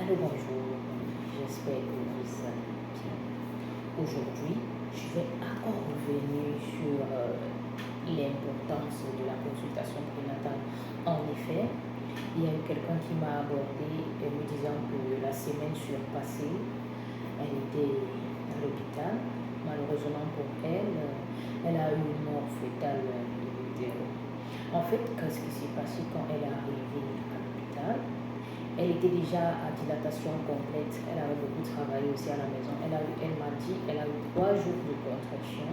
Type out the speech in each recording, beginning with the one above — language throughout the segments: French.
Allô, bonjour, j'espère que vous allez bien. Aujourd'hui, je vais encore revenir sur l'importance de la consultation prénatale. En effet, il y a eu quelqu'un qui m'a abordé me disant que la semaine surpassée, elle était à l'hôpital. Malheureusement pour elle, elle a eu une mort fœtale de l'utérus. En fait, qu'est-ce qui s'est passé quand elle est arrivée à l'hôpital? Elle était déjà à dilatation complète. Elle avait beaucoup travaillé aussi à la maison. Elle m'a dit qu'elle a eu 3 jours de contraction.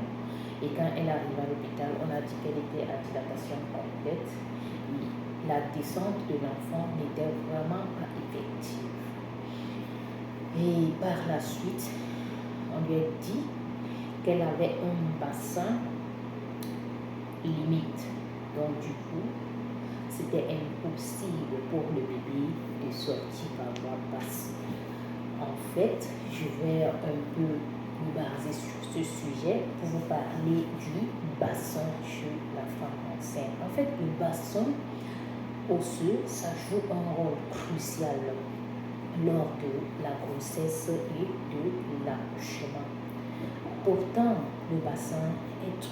Et quand elle arrive à l'hôpital, on a dit qu'elle était à dilatation complète. La descente de l'enfant n'était vraiment pas effective. Et par la suite, on lui a dit qu'elle avait un bassin limite. Donc du coup, c'était impossible pour le bébé de sortir par voie basse. En fait, je vais un peu me baser sur ce sujet pour vous parler du bassin chez la femme enceinte. En fait, le bassin osseux, ça joue un rôle crucial lors de la grossesse et de l'accouchement. Pourtant, le bassin est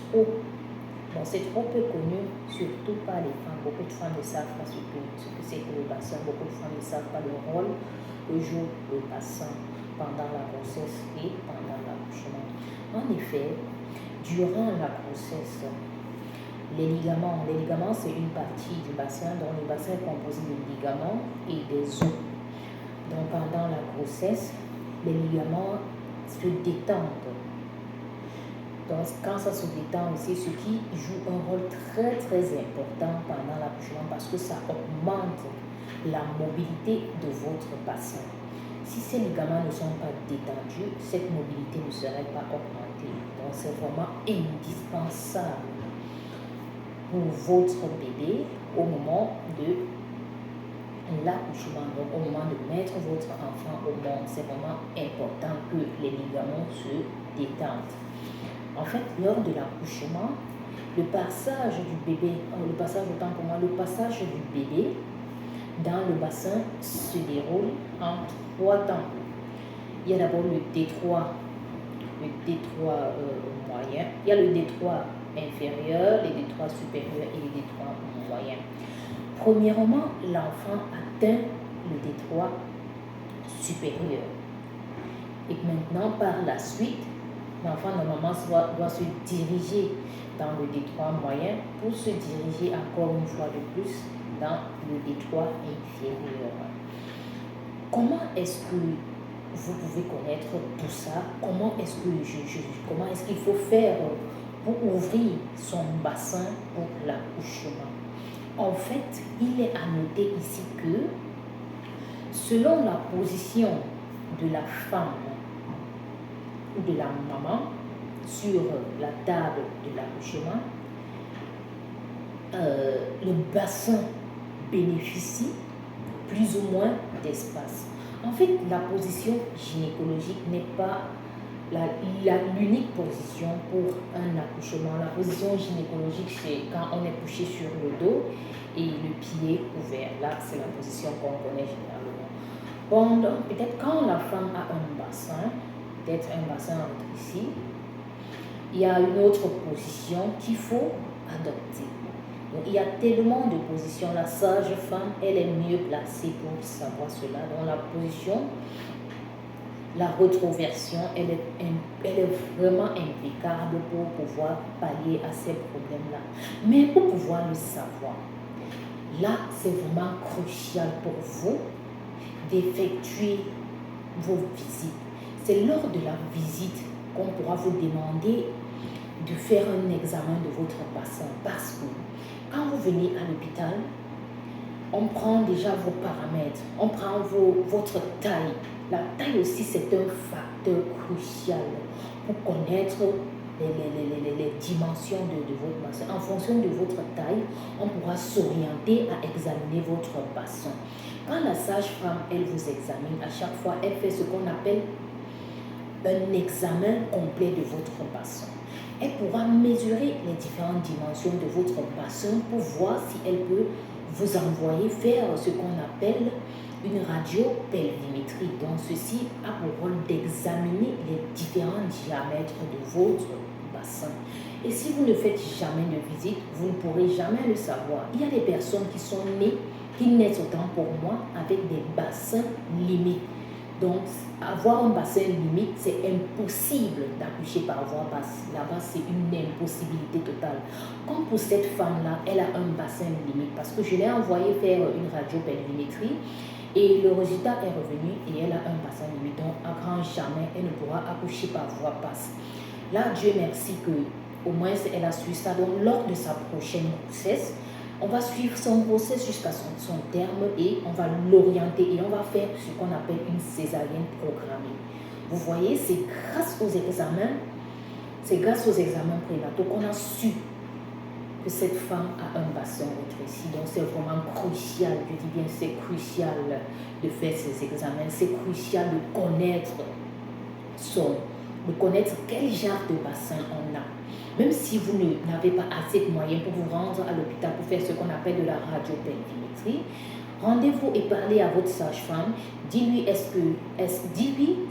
c'est trop peu connu, surtout par les femmes. Beaucoup de femmes ne savent pas ce que c'est que le bassin. Beaucoup de femmes ne savent pas le rôle que joue le bassin pendant la grossesse et pendant l'accouchement. En effet, durant la grossesse, les ligaments, c'est une partie du bassin, dont le bassin est composé de ligaments et des os. Donc pendant la grossesse, les ligaments se détendent. Donc, quand ça se détend aussi, ce qui joue un rôle très très important pendant l'accouchement parce que ça augmente la mobilité de votre bassin. Si ces ligaments ne sont pas détendus, cette mobilité ne serait pas augmentée. Donc c'est vraiment indispensable pour votre bébé au moment de l'accouchement, donc au moment de mettre votre enfant au monde. C'est vraiment important que les ligaments se détendent. En fait, lors de l'accouchement, le passage du bébé dans le bassin se déroule en 3 temps. Il y a d'abord le détroit moyen, il y a le détroit inférieur, les détroits supérieurs et les détroits moyens. Premièrement, l'enfant atteint le détroit supérieur. Et maintenant, par la suite, l'enfant normalement doit se diriger dans le détroit moyen pour se diriger encore une fois de plus dans le détroit inférieur. Comment est-ce que vous pouvez connaître tout ça? Comment est-ce qu'il faut faire pour ouvrir son bassin pour l'accouchement? En fait, il est à noter ici que selon la position de la femme ou de la maman sur la table de l'accouchement, le bassin bénéficie plus ou moins d'espace. En fait, la position gynécologique n'est pas l'unique position pour un accouchement. La position gynécologique, c'est quand on est couché sur le dos et le pied ouvert. Là, c'est la position qu'on connaît généralement. Bon, donc, peut-être quand la femme a un bassin, peut-être un bassin entre ici, il y a une autre position qu'il faut adopter. Donc, il y a tellement de positions. La sage-femme, elle est mieux placée pour savoir cela. Donc, la position, la rétroversion, elle est vraiment impeccable pour pouvoir pallier à ces problèmes-là. Mais pour pouvoir le savoir, là, c'est vraiment crucial pour vous d'effectuer vos visites. C'est lors de la visite qu'on pourra vous demander de faire un examen de votre bassin parce que quand vous venez à l'hôpital, on prend déjà vos paramètres, on prend votre taille. La taille aussi, c'est un facteur crucial pour connaître les dimensions de votre bassin. En fonction de votre taille, on pourra s'orienter à examiner votre bassin. Quand la sage-femme, elle vous examine, à chaque fois, elle fait ce qu'on appelle un examen complet de votre bassin. Elle pourra mesurer les différentes dimensions de votre bassin pour voir si elle peut vous envoyer faire ce qu'on appelle une radio-pelvimétrie. Donc, ceci a pour rôle d'examiner les différents diamètres de votre bassin. Et si vous ne faites jamais de visite, vous ne pourrez jamais le savoir. Il y a des personnes qui sont nées, qui naissent autant pour moi, avec des bassins limites. Donc, avoir un bassin limite, c'est impossible d'accoucher par voie basse. Là-bas, c'est une impossibilité totale. Comme pour cette femme-là, elle a un bassin limite parce que je l'ai envoyé faire une radio-pelvimétrie et le résultat est revenu et elle a un bassin limite. Donc, à grand jamais, elle ne pourra accoucher par voie basse. Là, Dieu merci que au moins elle a su ça. Donc, lors de sa prochaine grossesse, on va suivre son grossesse jusqu'à son terme et on va l'orienter et on va faire ce qu'on appelle une césarienne programmée. Vous voyez, c'est grâce aux examens prénataux qu'on a su que cette femme a un bassin rétréci. Donc c'est vraiment crucial, je dis bien c'est crucial de faire ces examens, c'est crucial de connaître quel genre de bassin on a. Même si vous n'avez pas assez de moyens pour vous rendre à l'hôpital pour faire ce qu'on appelle de la radio-pelvimétrie, rendez-vous et parlez à votre sage-femme. Dis-lui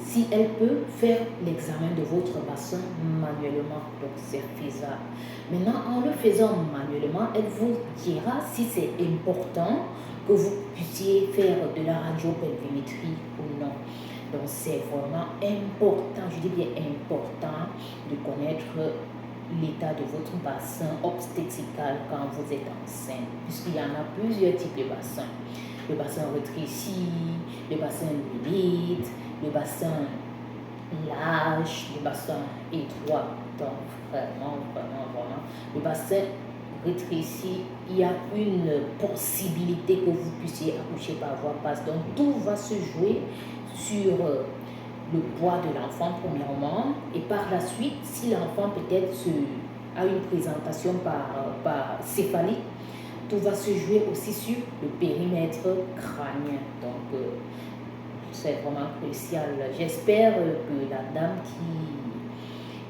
si elle peut faire l'examen de votre bassin manuellement. Donc c'est faisable. Maintenant, en le faisant manuellement, elle vous dira si c'est important que vous puissiez faire de la radio-pelvimétrie ou non. Donc c'est vraiment important, je dis bien important, de connaître l'état de votre bassin obstétrical quand vous êtes enceinte, puisqu'il y en a plusieurs types de bassins. Le bassin rétréci, le bassin limite, le bassin large, le bassin étroit. Donc vraiment, le bassin rétréci, il y a une possibilité que vous puissiez accoucher par voie basse. Donc tout va se jouer sur le poids de l'enfant premièrement et par la suite si l'enfant peut-être a une présentation par céphalique, tout va se jouer aussi sur le périmètre crânien. Donc c'est vraiment crucial. J'espère que la dame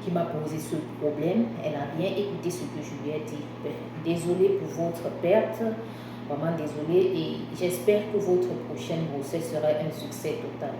qui m'a posé ce problème, elle a bien écouté ce que je lui ai dit. Désolée pour votre perte, vraiment désolée, et j'espère que votre prochaine grossesse sera un succès total.